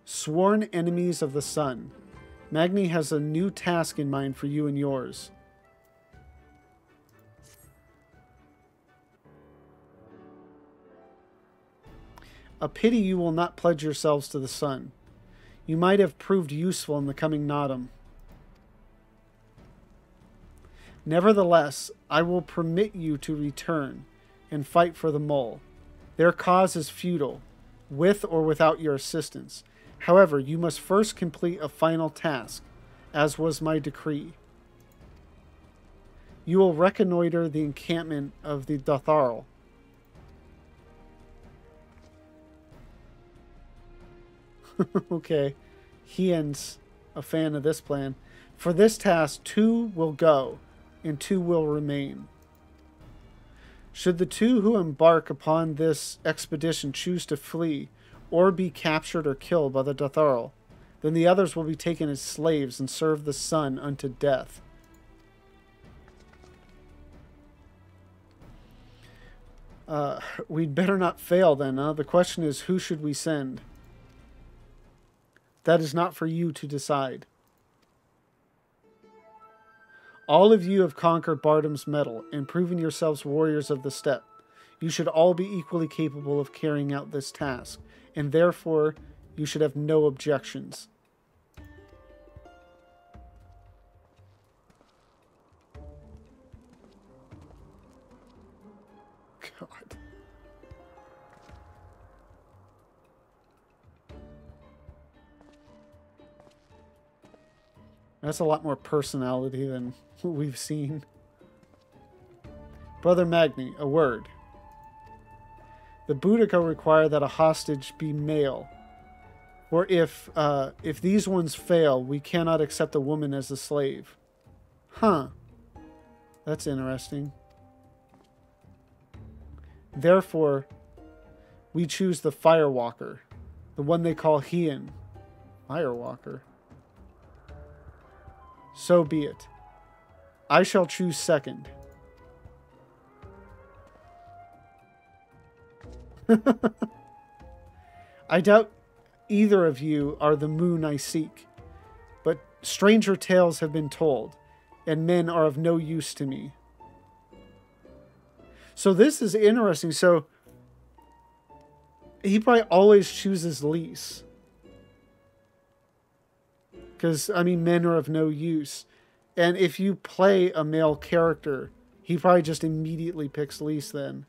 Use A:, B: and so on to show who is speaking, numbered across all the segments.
A: Sworn enemies of the sun. Magni has a new task in mind for you and yours. A pity you will not pledge yourselves to the sun. You might have proved useful in the coming Nodum. Nevertheless, I will permit you to return and fight for the mole. Their cause is futile, with or without your assistance. However, you must first complete a final task, as was my decree. You will reconnoiter the encampment of the Dotharl. Okay, Hien's a fan of this plan. For this task, 2 will go, and 2 will remain. Should the 2 who embark upon this expedition choose to flee, or be captured or killed by the Dotharl, then the others will be taken as slaves and serve the sun unto death. We'd better not fail then, huh? The question is, who should we send? That is not for you to decide. All of you have conquered Bardam's metal and proven yourselves warriors of the steppe. You should all be equally capable of carrying out this task, and therefore you should have no objections. God. That's a lot more personality than we've seen. Brother Magni, a word. The Boudica require that a hostage be male. Or if these ones fail, we cannot accept a woman as a slave. Huh. That's interesting. Therefore, we choose the Firewalker. The one they call Hien. Firewalker. So be it. I shall choose second. I doubt either of you are the moon I seek, but stranger tales have been told, and men are of no use to me. So this is interesting. So he probably always chooses Lys. Because, I mean, men are of no use. And if you play a male character, he probably just immediately picks Lys then.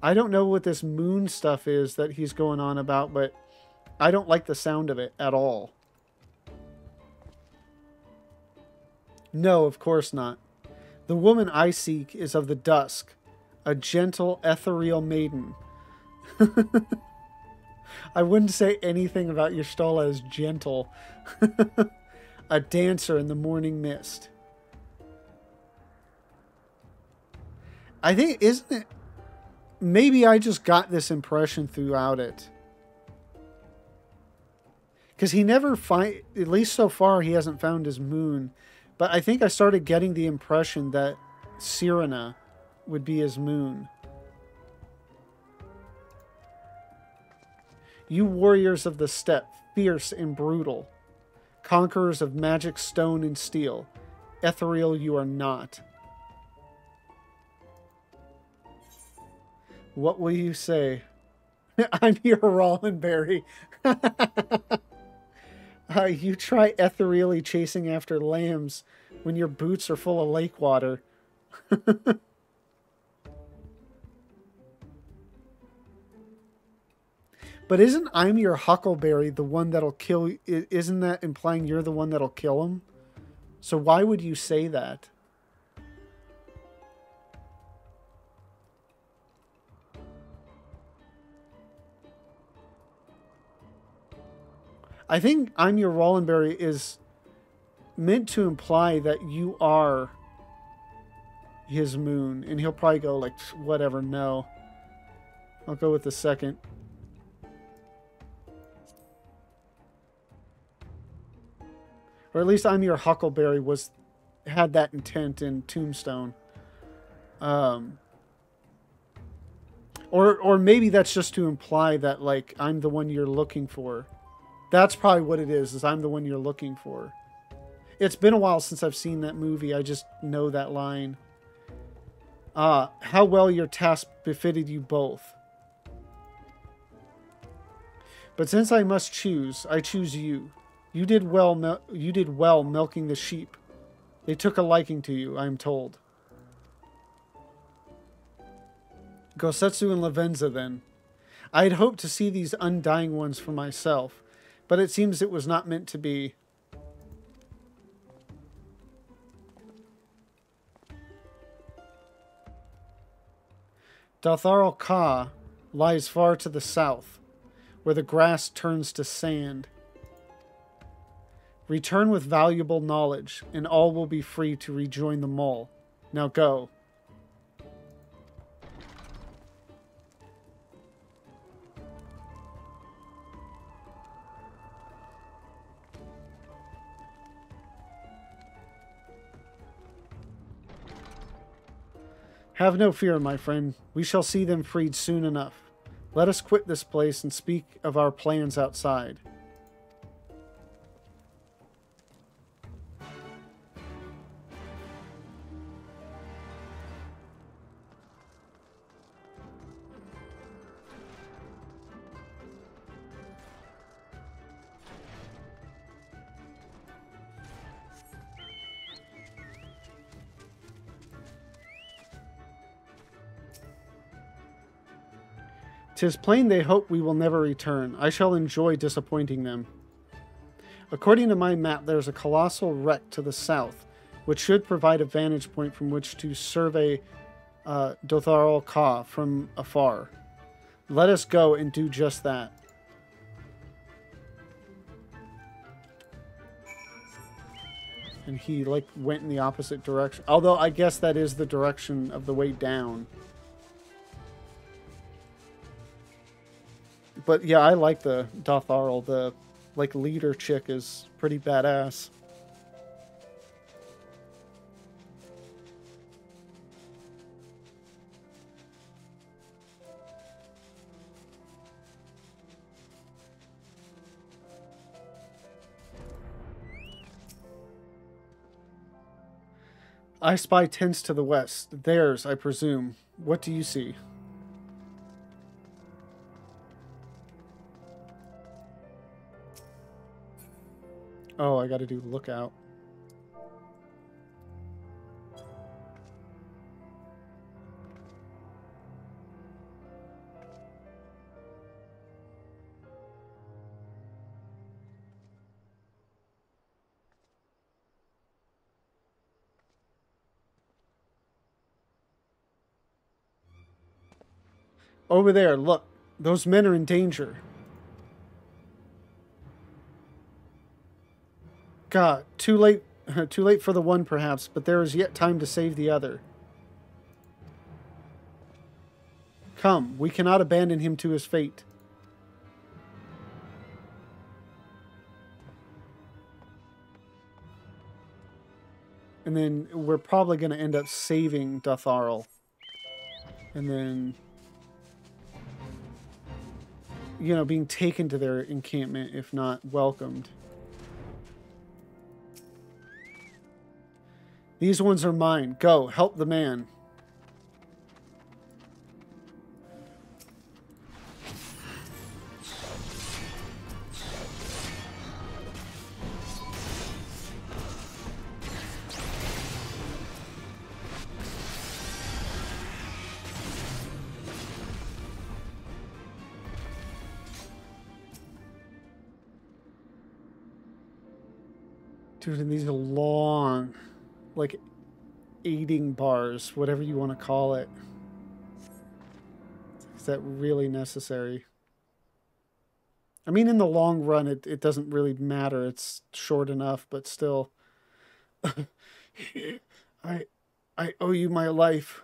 A: I don't know what this moon stuff is that he's going on about, but I don't like the sound of it at all. No, of course not. The woman I seek is of the dusk, a gentle, ethereal maiden. I wouldn't say anything about Y'shtola as gentle. A dancer in the morning mist. I think, isn't it? Maybe I just got this impression throughout it. Because he never at least so far, he hasn't found his moon. But I think I started getting the impression that Cyrena would be his moon. You warriors of the steppe, fierce and brutal, conquerors of magic stone and steel, ethereal you are not. What will you say? I'm your Rollenberry. You try ethereally chasing after lambs when your boots are full of lake water. But isn't I'm your Huckleberry the one that'll kill? Isn't that implying you're the one that'll kill him? So why would you say that? I think I'm your Rollenberry is meant to imply that you are his moon. And he'll probably go like, whatever, no. I'll go with the second. Or at least I'm your Huckleberry had that intent in Tombstone. Or maybe that's just to imply that, like, I'm the one you're looking for. That's probably what it is I'm the one you're looking for. It's been a while since I've seen that movie. I just know that line. How well your task befitted you both. But since I must choose, I choose you. You did well milking the sheep. They took a liking to you, I am told. Gosetsu and Lavenza, then. I had hoped to see these undying ones for myself, but it seems it was not meant to be. Dotharal Ka lies far to the south, where the grass turns to sand. Return with valuable knowledge, and all will be free to rejoin the mole. Now go. Have no fear, my friend. We shall see them freed soon enough. Let us quit this place and speak of our plans outside. "'Tis plain they hope we will never return. I shall enjoy disappointing them. According to my map, there's a colossal wreck to the south, which should provide a vantage point from which to survey Dotharal Ka from afar. Let us go and do just that." And he, like, went in the opposite direction. Although, I guess that is the direction of the way down. But yeah, I like the Dotharal. The, like, leader chick is pretty badass. I spy tents to the west. Theirs, I presume. What do you see? Oh, I gotta do lookout. Over there, look. Those men are in danger. God, too late for the one perhaps, but there is yet time to save the other. Come, we cannot abandon him to his fate. And then we're probably going to end up saving Dotharal. And then, you know, being taken to their encampment, if not welcomed. These ones are mine. Go, help the man. Dude, and these are long, like, aiding bars, whatever you want to call it. Is that really necessary? I mean, in the long run, it doesn't really matter. It's short enough, but still. I owe you my life.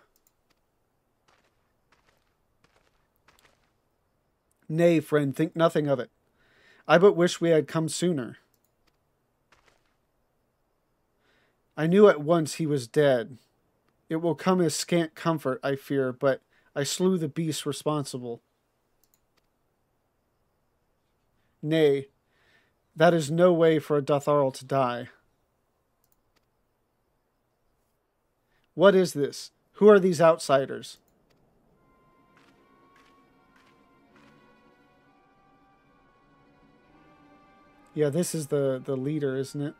A: Nay, friend, think nothing of it. I but wish we had come sooner. I knew at once he was dead. It will come as scant comfort, I fear, but I slew the beast responsible. Nay, that is no way for a Dotharl to die. What is this? Who are these outsiders? Yeah, this is the leader, isn't it?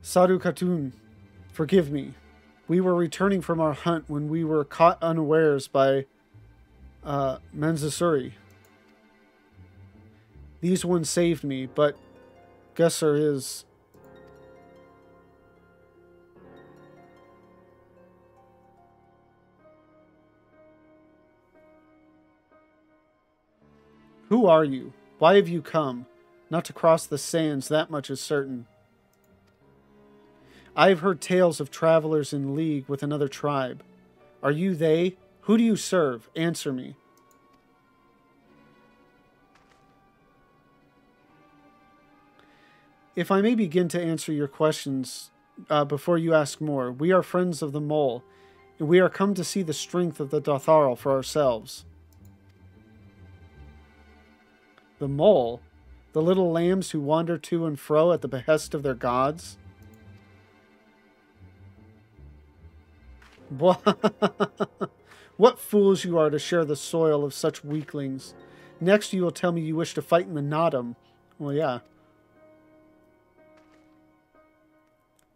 A: Sadhu Khatun, forgive me. We were returning from our hunt when we were caught unawares by Manzasuri. These ones saved me, but Gesser is... Who are you? Why have you come? Not to cross the sands, that much is certain. I have heard tales of travelers in league with another tribe. Are you they? Who do you serve? Answer me. If I may begin to answer your questions before you ask more, we are friends of the mole, and we are come to see the strength of the Dotharl for ourselves. The mole? The little lambs who wander to and fro at the behest of their gods? What fools you are to share the soil of such weaklings. Next you will tell me you wish to fight in the Nadam. Well, yeah.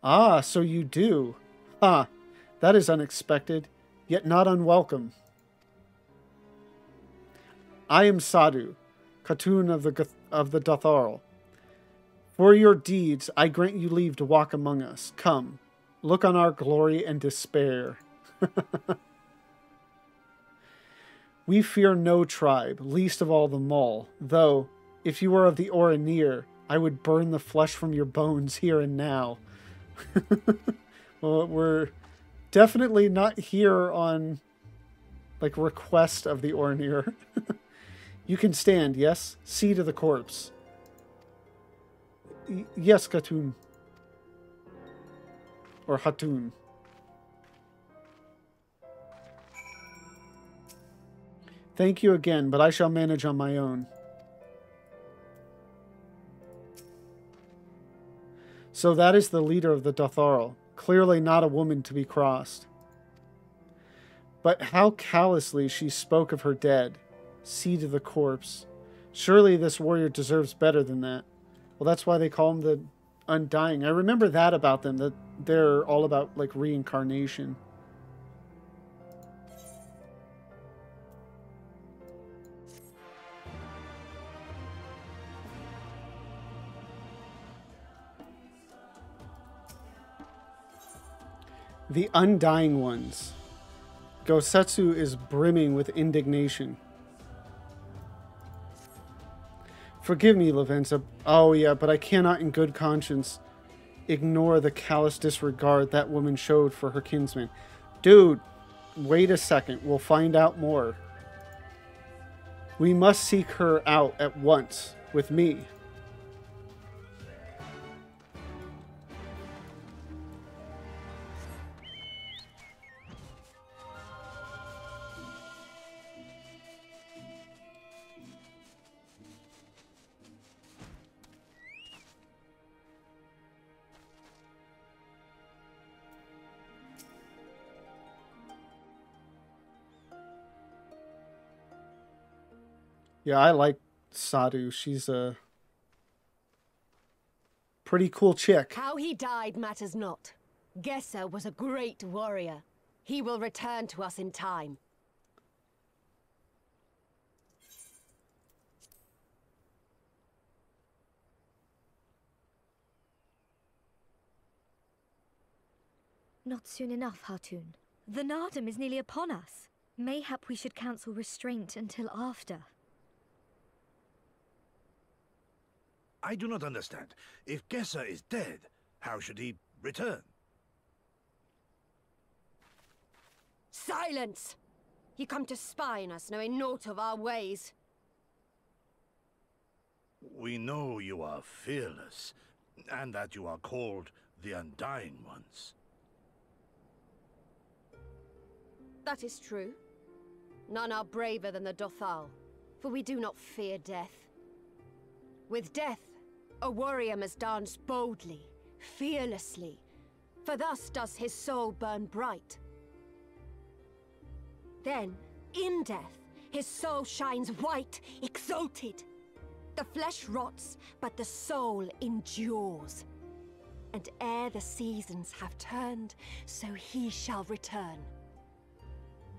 A: Ah, so you do. Ha, that is unexpected, yet not unwelcome. I am Sadhu, Khatun of the Dotharl. For your deeds, I grant you leave to walk among us. Come, look on our glory and despair. We fear no tribe, least of all the mole, though, if you were of the Oranir, I would burn the flesh from your bones here and now. Well, we're definitely not here on, like, request of the Oranir. You can stand, yes? See to the corpse. Yes, Khatun. Or Hatun. Thank you again, but I shall manage on my own. So that is the leader of the Dotharl. Clearly not a woman to be crossed. But how callously she spoke of her dead. See to the corpse. Surely this warrior deserves better than that. Well, that's why they call him the Undying. I remember that about them, that they're all about, like, reincarnation. The Undying Ones. Gosetsu is brimming with indignation. Forgive me, Lavenza. Oh, yeah, but I cannot in good conscience ignore the callous disregard that woman showed for her kinsman. Dude, wait a second. We'll find out more. We must seek her out at once with me. Yeah, I like Sadhu. She's a pretty cool chick.
B: How he died matters not. Gesser was a great warrior. He will return to us in time.
C: Not soon enough, Hatun. The Nardam is nearly upon us. Mayhap we should counsel restraint until after.
D: I do not understand. If Gesser is dead, how should he return?
B: Silence! You come to spy on us, knowing naught of our ways.
D: We know you are fearless, And that you are called the Undying ones.
B: That is true. None are braver than the Dothal, for we do not fear death. With death, a warrior must dance boldly, fearlessly, for thus does his soul burn bright. Then, in death, his soul shines white, exalted. The flesh rots, but the soul endures. And ere the seasons have turned, so he shall return.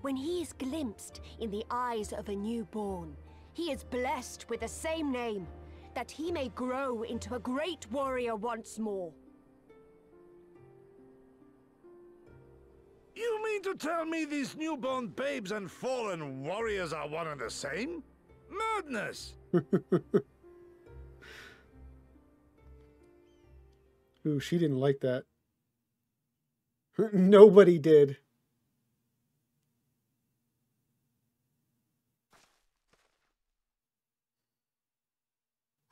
B: When he is glimpsed in the eyes of a newborn, he is blessed with the same name, that he may grow into a great warrior once more.
D: You mean to tell me these newborn babes and fallen warriors are one and the same? Madness!
A: Ooh, she didn't like that. Nobody did.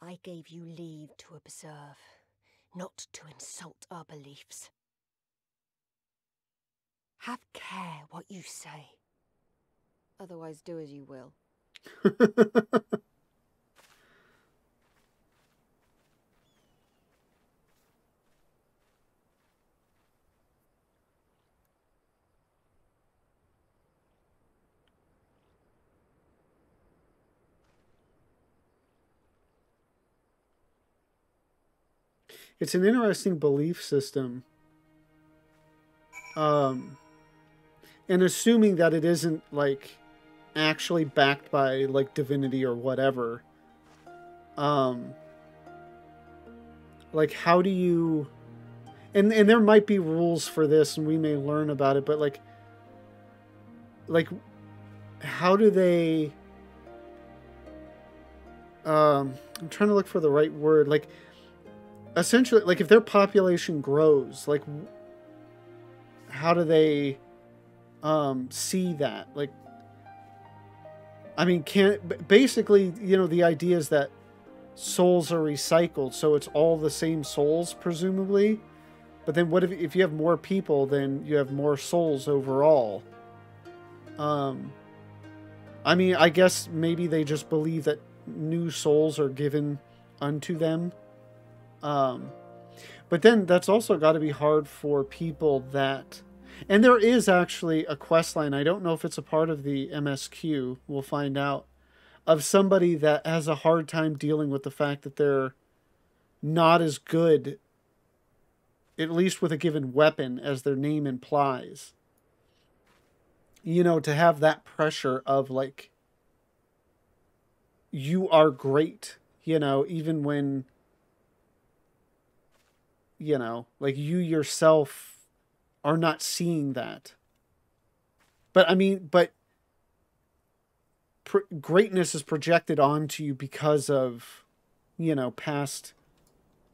B: I gave you leave to observe, not to insult our beliefs. Have care what you say. Otherwise, do as you will.
A: It's an interesting belief system. And assuming that it isn't, like, actually backed by, like, divinity or whatever. Like, how do you... And there might be rules for this, and we may learn about it, but, like, how do they... I'm trying to look for the right word. Like, essentially, like, if their population grows, like, how do they see that? Like, I mean, basically, you know, the idea is that souls are recycled, so it's all the same souls, presumably. But then what if you have more people, then you have more souls overall? I mean, I guess maybe they just believe that new souls are given unto them. But then that's also got to be hard for people that... And there is actually a quest line, I don't know if it's a part of the MSQ, we'll find out, of somebody that has a hard time dealing with the fact that they're not as good, at least with a given weapon, as their name implies. You know, to have that pressure of, like, you are great, you know, even when, you know, like, you yourself are not seeing that. But, I mean, greatness is projected onto you because of, you know, past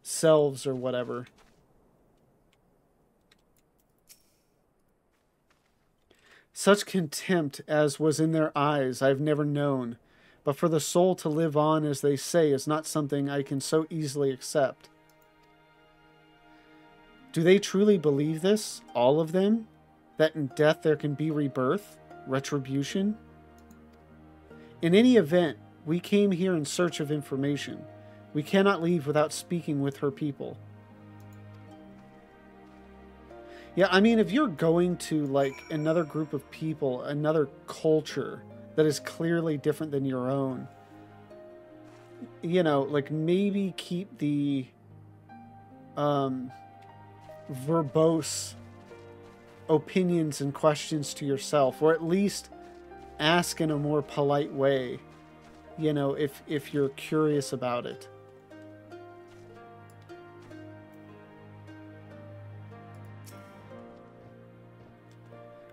A: selves or whatever. Such contempt as was in their eyes I've never known, but for the soul to live on, as they say, is not something I can so easily accept. Do they truly believe this, all of them? That in death there can be rebirth, retribution? In any event, we came here in search of information. We cannot leave without speaking with her people. Yeah, I mean, if you're going to, like, another group of people, another culture that is clearly different than your own, you know, like, maybe keep the verbose opinions and questions to yourself, or at least ask in a more polite way, you know, if you're curious about it.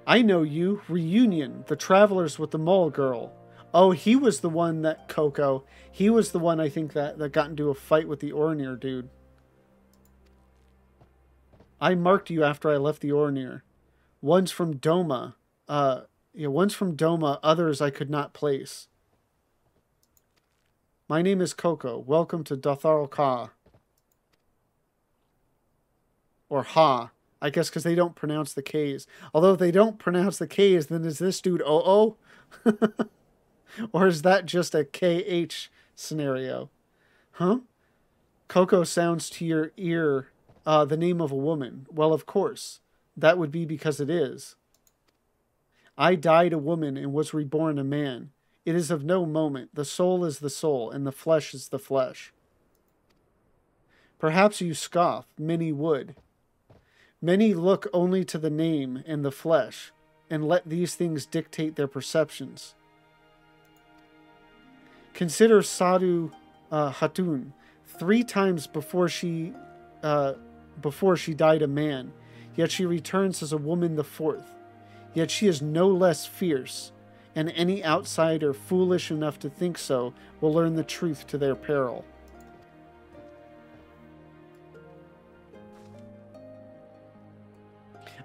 A: I know you. Reunion. The Travelers with the Mole Girl. Oh, he was the one that... Coco. He was the one, I think, that got into a fight with the Ornir dude. I marked you after I left the Ornir. One's from Doma. One's from Doma. Others I could not place. My name is Coco. Welcome to Dotharl Ka. Or Ha. I guess because they don't pronounce the K's. Although if they don't pronounce the K's, then is this dude Oh? Or is that just a KH scenario? Huh? Coco sounds to your ear the name of a woman. Well, of course. That would be because it is. I died a woman and was reborn a man. It is of no moment. The soul is the soul, and the flesh is the flesh. Perhaps you scoff. Many would. Many look only to the name and the flesh, and let these things dictate their perceptions. Consider Sadhu Hatun. 3 times before she died a man, yet she returns as a woman the 4th. Yet she is no less fierce, and any outsider foolish enough to think so will learn the truth to their peril.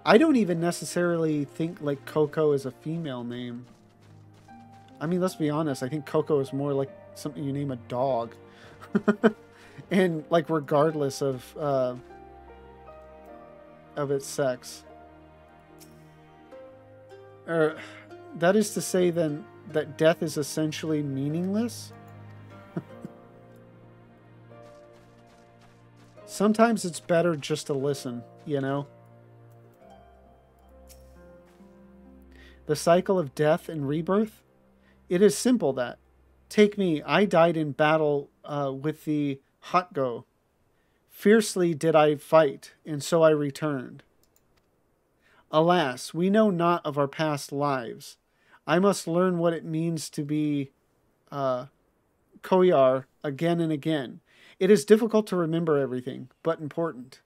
A: I don't even necessarily think like Coco is a female name. I mean, let's be honest. I think Coco is more like something you name a dog. And like regardless of its sex. That is to say then that death is essentially meaningless. Sometimes it's better just to listen, you know? The cycle of death and rebirth? It is simple that. Take me, I died in battle with the Hotgo. Fiercely did I fight, and so I returned. Alas, we know not of our past lives. I must learn what it means to be Koyar again and again. It is difficult to remember everything, but important.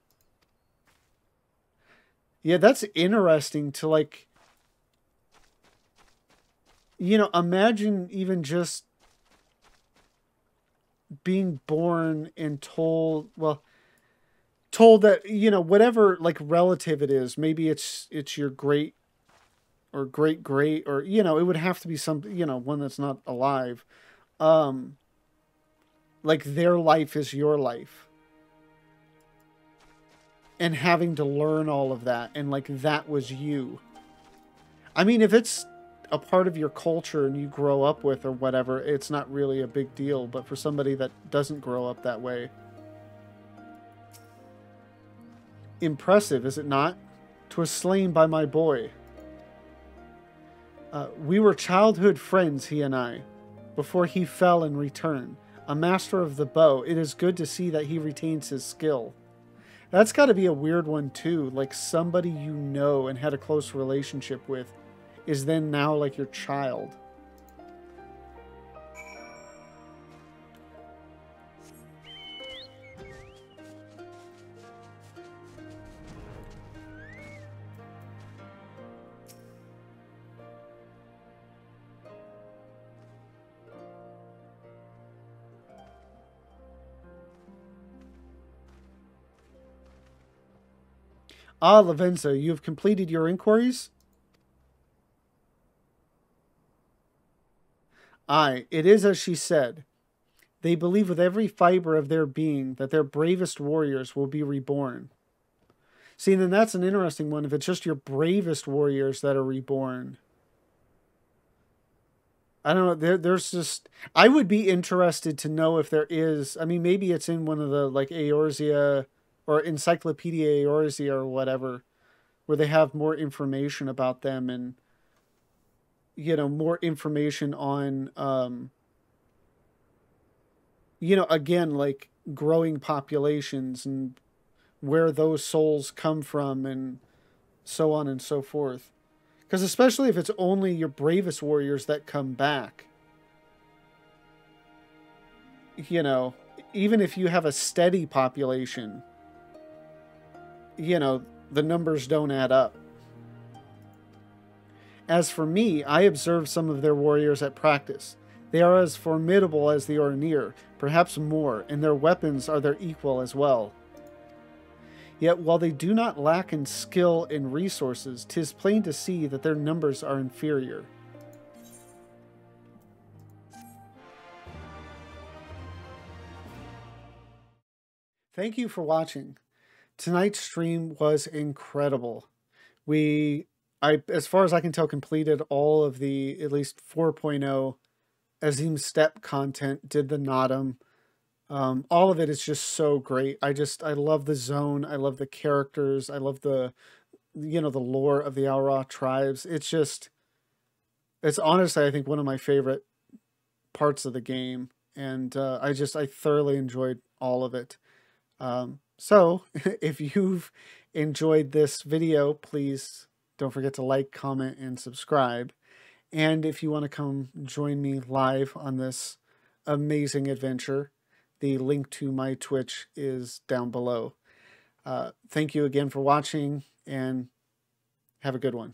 A: Yeah, that's interesting to like... You know, imagine even just being born and told that, you know, whatever like relative it is, maybe it's your great or great or, you know, it would have to be some, you know, one that's not alive. Like their life is your life. And having to learn all of that and like that was you. I mean, if it's a part of your culture and you grow up with or whatever, it's not really a big deal. But for somebody that doesn't grow up that way, impressive, is it not? 'Twas slain by my boy. We were childhood friends, he and I, before he fell in return. A master of the bow. It is good to see that he retains his skill. That's got to be a weird one too. Like somebody you know and had a close relationship with is then now like your child. Ah, Lavenza, you have completed your inquiries? Aye, it is as she said. They believe with every fiber of their being that their bravest warriors will be reborn. See, then that's an interesting one if it's just your bravest warriors that are reborn. I don't know, there's just... I would be interested to know if there is... I mean, maybe it's in one of the, like, Eorzea or Encyclopedia Eorzea or whatever, where they have more information about them and... you know, more information on, you know, again, like growing populations and where those souls come from and so on and so forth. Because especially if it's only your bravest warriors that come back, you know, even if you have a steady population, you know, the numbers don't add up. As for me, I observed some of their warriors at practice. They are as formidable as the Ornir, perhaps more, and their weapons are their equal as well. Yet while they do not lack in skill and resources, 'tis plain to see that their numbers are inferior. Thank you for watching. tonight's stream was incredible. As far as I can tell, completed all of the at least 4.0 Azim Step content, did the Nodum. All of it is just so great. I love the zone. I love the characters. I love the lore of the Aura tribes. It's honestly, I think, one of my favorite parts of the game. And I thoroughly enjoyed all of it. So if you've enjoyed this video, please don't forget to like, comment, and subscribe. And if you want to come join me live on this amazing adventure, the link to my Twitch is down below. Thank you again for watching, and have a good one.